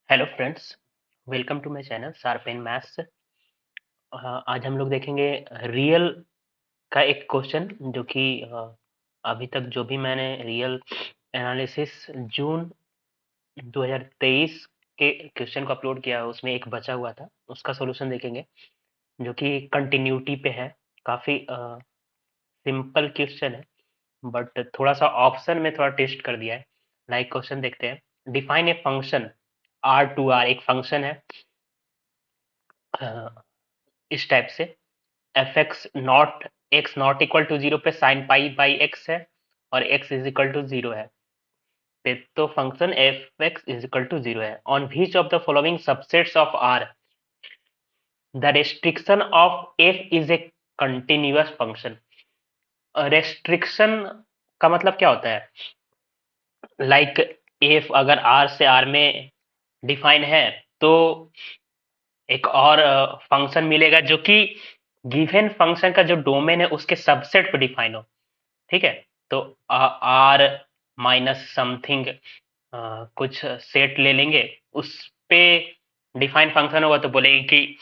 Hello friends, welcome to my channel sharp in maths. आज हम लोग देखेंगे रियल का एक क्वेश्चन जो कि अभी तक जो भी मैंने रियल एनालिसिस जून 2023 के क्वेश्चन को अपलोड किया है उसमें एक बचा हुआ था, उसका सॉल्यूशन देखेंगे जो कि कंटिन्यूटी पे है। काफ़ी सिंपल क्वेश्चन है बट थोड़ा सा ऑप्शन में थोड़ा टेस्ट कर दिया है। लाइक क्वेश्चन देखते हैं। Define a function R to R, एक फंक्शन है इस टाइप से। F X not equal to zero पे साइन पाई बाई एक्स है और X is equal to zero है पे, तो function F X is equal to zero है। On which of the following subsets of R the restriction of F is a continuous function. Restriction का मतलब क्या होता है? लाइक एफ अगर आर से आर में डिफाइन है तो एक और फंक्शन मिलेगा जो कि गिवन फंक्शन का जो डोमेन है उसके सबसेट पे डिफाइन हो। ठीक है, तो आर माइनस समथिंग कुछ सेट ले लेंगे, उस पे डिफाइन फंक्शन होगा तो बोलेंगे कि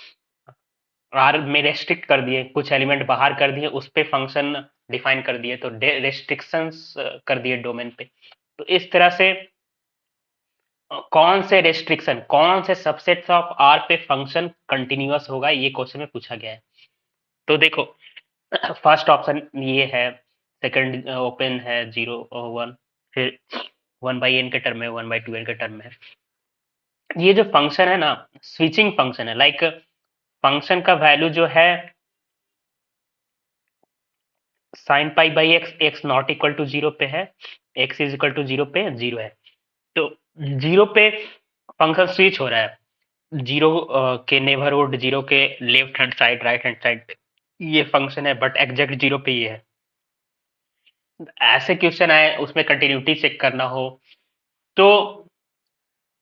आर में रेस्ट्रिक्ट कर दिए, कुछ एलिमेंट बाहर कर दिए, उस पे फंक्शन डिफाइन कर दिए तो रेस्ट्रिक्शंस कर दिए डोमेन पे। तो इस तरह से कौन से रेस्ट्रिक्शन, कौन से सबसेट्स ऑफ आर पे फंक्शन कंटिन्यूअस होगा, ये क्वेश्चन में पूछा गया है। तो देखो, फर्स्ट ऑप्शन ये है, सेकंड ओपन है 0 1, फिर 1/n के टर्म में, 1/2n के टर्म में। ये जो फंक्शन है ना, स्विचिंग फंक्शन है। लाइक फंक्शन का वैल्यू जो है sine pi by X, X not equal to zero पे है, X is equal to zero पे जीरो है। तो जीरो पे फंक्शन स्विच हो रहा है, जीरो के नेबरहुड, जीरो के left hand side, right hand side ये फंक्शन है, बट एग्जैक्ट जीरो पे ये है। ऐसे क्वेश्चन आए उसमें कंटिन्यूटी चेक करना हो तो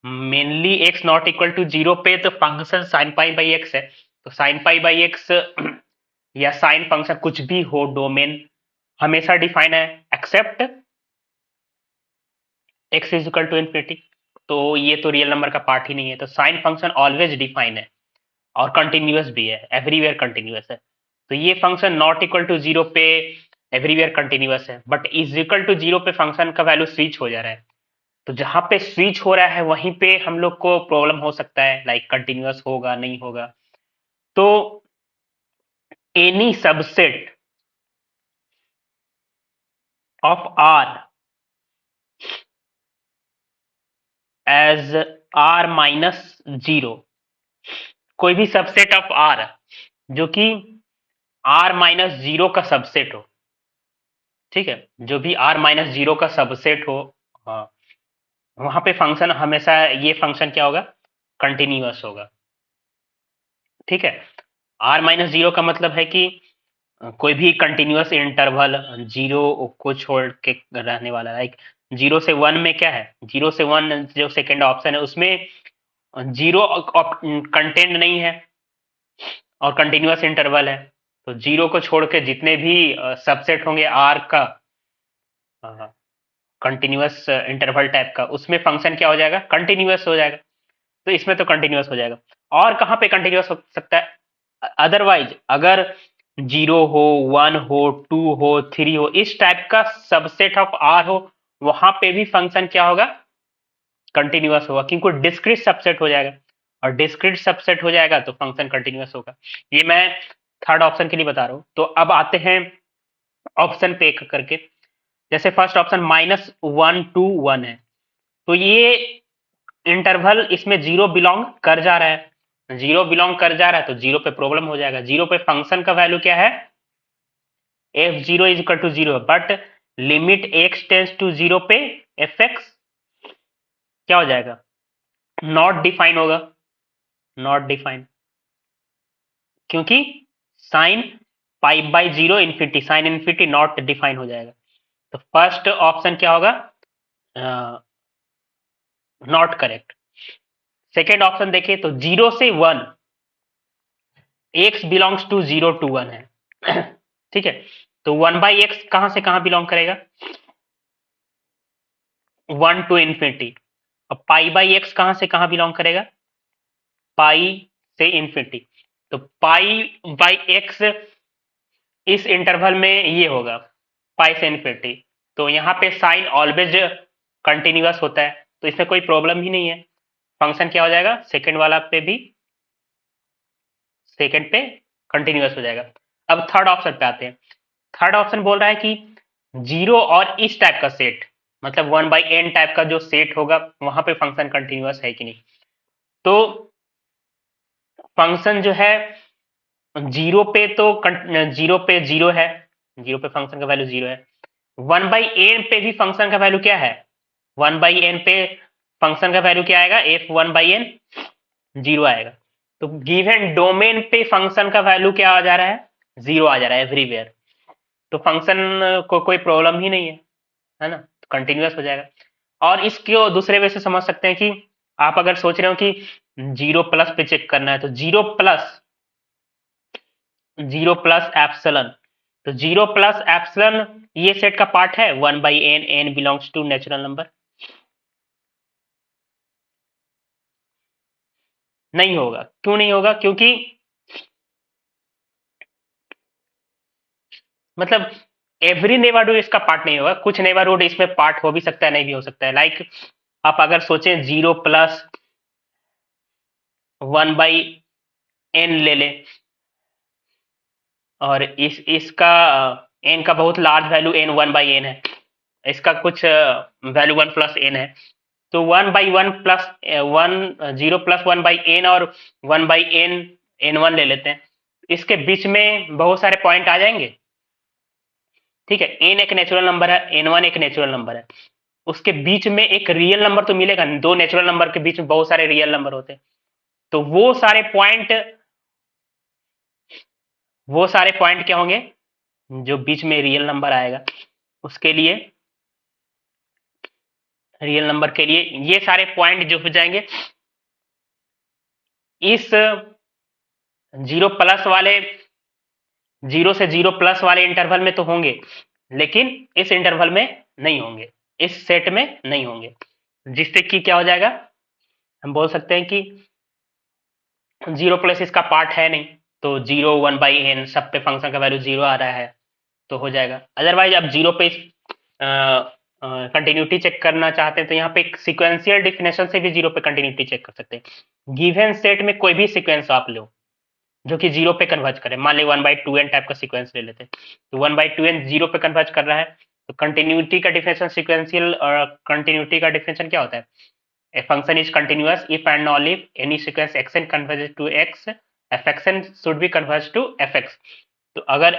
mainly X not equal to zero पे तो function sine pi by X है। तो साइन पाई बाई एक्स या साइन फंक्शन कुछ भी हो, डोमेन हमेशा डिफाइन है except X is equal to infinity. तो ये तो रियल नंबर का पार्ट ही नहीं है, तो साइन फंक्शन ऑलवेज डिफाइन है और कंटिन्यूअस भी है, एवरीवेयर कंटिन्यूअस है। तो ये function not equal to zero पे एवरीवेयर कंटिन्यूअस है, but is equal to zero पे फंक्शन का वैल्यू स्विच हो जा रहा है। तो जहां पे स्विच हो रहा है वहीं पे हम लोग को प्रॉब्लम हो सकता है, लाइक कंटिन्यूअस होगा नहीं होगा। तो any subset of R as R minus zero, कोई भी सबसेट ऑफ आर जो कि आर माइनस जीरो का सबसेट हो, ठीक है, जो भी आर माइनस जीरो का सबसेट हो, हाँ, वहां पे फंक्शन हमेशा, ये फंक्शन क्या होगा, कंटिन्यूअस होगा। ठीक है, आर माइनस जीरो का मतलब है कि कोई भी कंटिन्यूअस इंटरवल जीरो को छोड़ के रहने वाला। लाइक जीरो से वन में क्या है, जीरो से वन जो सेकेंड ऑप्शन है उसमें जीरो कंटेंट नहीं है और कंटिन्यूअस इंटरवल है। तो जीरो को छोड़ के जितने भी सबसेट होंगे आर का कंटिन्यूअस इंटरवल टाइप का, उसमें फंक्शन क्या हो जाएगा, कंटिन्यूअस हो जाएगा। तो इसमें तो कंटिन्यूअस हो जाएगा। और कहाँ पे कंटिन्यूअस हो सकता है? अदरवाइज अगर जीरो हो, वन हो, टू हो, थ्री हो, इस टाइप का सबसेट ऑफ आर हो, वहां पे भी फंक्शन क्या होगा, कंटिन्यूअस होगा, क्योंकि डिस्क्रीट सबसेट हो जाएगा। और डिस्क्रीट सबसेट हो जाएगा तो फंक्शन कंटिन्यूअस होगा। ये मैं थर्ड ऑप्शन के लिए बता रहा हूं। तो अब आते हैं ऑप्शन पे एक करके। जैसे फर्स्ट ऑप्शन -1 to 1 है, तो ये इंटरवल इसमें जीरो बिलोंग कर जा रहा है, जीरो बिलोंग कर जा रहा है तो जीरो पे प्रॉब्लम हो जाएगा। जीरो पे फंक्शन का वैल्यू क्या है, F zero is equal to zero, but limit X tends to zero पे एफ एक्स क्या हो जाएगा, नॉट डिफाइन होगा, नॉट डिफाइन, क्योंकि sine pi by zero infinity, sine infinity not define हो जाएगा। तो फर्स्ट ऑप्शन क्या होगा, नॉट करेक्ट। सेकेंड ऑप्शन देखिए तो जीरो से one, X belongs to zero to one है ठीक है, तो वन बाई एक्स कहां से कहां बिलोंग करेगा, वन टू इन्फिनिटी, अब पाई बाई एक्स कहां से कहां बिलोंग करेगा, पाई से इन्फिनिटी, तो पाई बाई एक्स इस इंटरवल में ये होगा पाई से इन्फिनिटी, तो यहाँ पे साइन ऑलवेज कंटिन्यूअस होता है, तो इसमें कोई प्रॉब्लम ही नहीं है। फंक्शन क्या हो जाएगा, सेकंड वाला पे भी सेकंड पे कंटिन्यूअस हो जाएगा। अब थर्ड ऑप्शन पे आते हैं। थर्ड ऑप्शन बोल रहा है कि जीरो और इस टाइप का सेट, मतलब 1/n टाइप का जो सेट होगा वहां पे फंक्शन कंटिन्यूअस है कि नहीं। तो फंक्शन जो है जीरो पे तो जीरो पे जीरो है, जीरो पे फंक्शन का वैल्यू जीरो है। 1/n पे भी फंक्शन का वैल्यू क्या है, 1/n पे फंक्शन का वैल्यू क्या आएगा, f1/n जीरो आएगा। तो गिवन डोमेन पे फंक्शन का वैल्यू क्या आ जा रहा है, जीरो आ जा रहा है एवरीवेयर, तो फंक्शन को कोई प्रॉब्लम ही नहीं है ना, कंटिन्यूअस हो जाएगा। और इसको दूसरे वे से समझ सकते हैं कि आप अगर सोच रहे हो कि जीरो प्लस पे चेक करना है, तो जीरो प्लस एप्सिलॉन, तो जीरो प्लस एप्सिलॉन ये सेट का पार्ट है 1/n, n belongs to natural number, नहीं होगा। क्यों नहीं होगा, क्योंकि मतलब एवरी नेबरहुड इसका पार्ट नहीं होगा, कुछ नेबरहुड इसमें पार्ट हो भी सकता है, नहीं भी हो सकता है। लाइक आप अगर सोचें जीरो प्लस 1/n ले लें, और इसका n का बहुत लार्ज वैल्यू n 1/n है, इसका कुछ वैल्यू 1 प्लस n है, तो 1/1 प्लस 1 जीरो प्लस 1/n और 1/n n1 ले लेते हैं, इसके बीच में बहुत सारे पॉइंट आ जाएंगे, ठीक है। n एक नेचुरल नंबर है, n1 एक नेचुरल नंबर है, उसके बीच में एक रियल नंबर तो मिलेगा, दो नेचुरल नंबर के बीच में बहुत सारे रियल नंबर होते हैं, तो वो सारे पॉइंट क्या होंगे, जो बीच में रियल नंबर आएगा उसके लिए, रियल नंबर के लिए ये सारे पॉइंट जो हो जाएंगे इस जीरो प्लस वाले, जीरो से जीरो प्लस वाले इंटरवल में तो होंगे, लेकिन इस इंटरवल में नहीं होंगे, इस सेट में नहीं होंगे, जिससे कि क्या हो जाएगा, हम बोल सकते हैं कि जीरो प्लस इसका पार्ट है नहीं, तो जीरो 1/n सब पे फंक्शन का वैल्यू जीरो आ रहा है, तो हो जाएगा। अदरवाइज आप जीरो पे कंटिन्यूटी चेक करना चाहते हैं, तो यहाँ पे सिक्वेंशियल डिफिनेशन से भी जीरो पे कंटिन्यूटी चेक कर सकते हैं। गिवन सेट में कोई भी सीक्वेंस आप लो जो कि जीरो पे कन्वर्ज करे, मान ली 1/2n टाइप का सीक्वेंस ले लेते हैं, तो 1/2n जीरो पे कन्वर्ज कर रहा है, तो कंटिन्यूटी का डिफिनेशन, सिक्वेंशियल और कंटिन्यूटी का डिफिनेशन क्या होता है, a function is continuous if and only if any sequence xn converges to x, fxn should be converged to fx। तो अगर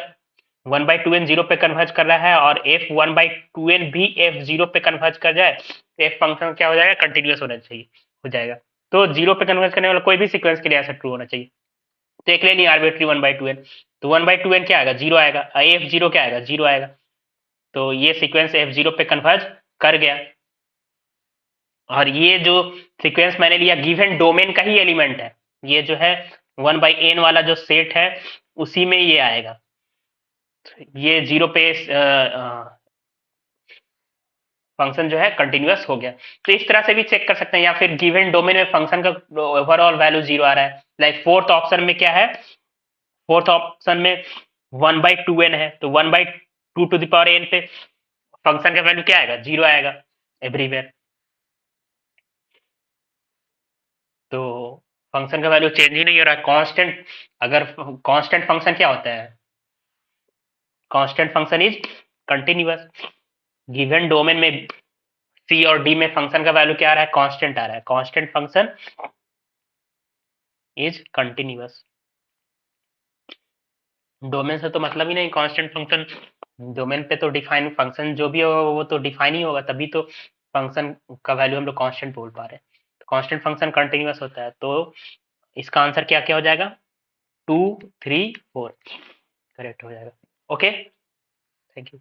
1/2n जीरो पे कन्वर्ज कर रहा है और f 1/2n भी f जीरो पे कन्वर्ज कर जाए, तो f फंक्शन क्या हो जाएगा, कंटिन्यूअस होना चाहिए, हो जाएगा। तो जीरो पे कन्वर्ज करने वाला कोई भी सीक्वेंस के लिए ऐसा ट्रू होना चाहिए। तो एक ले नहीं आर्बिट्री 1/2n, तो 1/2n क्या आएगा, जीरो आएगा, f जीरो क्या आएगा, जीरो आएगा, तो ये सीक्वेंस f जीरो पे कन्वर्ज कर गया। और ये जो सीक्वेंस मैंने लिया गिवन डोमेन का ही एलिमेंट है, ये जो है 1/n वाला जो सेट है उसी में ये आएगा, ये जीरो पे फंक्शन जो है कंटिन्यूअस हो गया। तो इस तरह से भी चेक कर सकते हैं, या फिर गिवन डोमेन में फंक्शन का ओवरऑल वैल्यू जीरो आ रहा है। लाइक फोर्थ ऑप्शन में क्या है, फोर्थ ऑप्शन में 1/2n है, तो 1/2 टू द पावर n पे फंक्शन का वैल्यू क्या आएगा, जीरो आएगा एवरीवेयर। तो फंक्शन का वैल्यू चेंज ही नहीं हो रहा है, कांस्टेंट। अगर कांस्टेंट फंक्शन क्या होता है, constant function is continuous. Given domain में सी और डी में फंक्शन का वैल्यू क्या आ रहा है, कांस्टेंट आ रहा है, constant function is continuous. Domain से तो मतलब ही नहीं, कांस्टेंट फंक्शन डोमेन पे तो डिफाइन फंक्शन जो भी हो वो तो डिफाइन ही होगा, तभी तो फंक्शन का वैल्यू हम लोग कांस्टेंट बोल पा रहे हैं। तो कांस्टेंट फंक्शन कंटिन्यूअस होता है, तो इसका आंसर क्या क्या हो जाएगा, 2 3 4 करेक्ट हो जाएगा। Okay, thank you.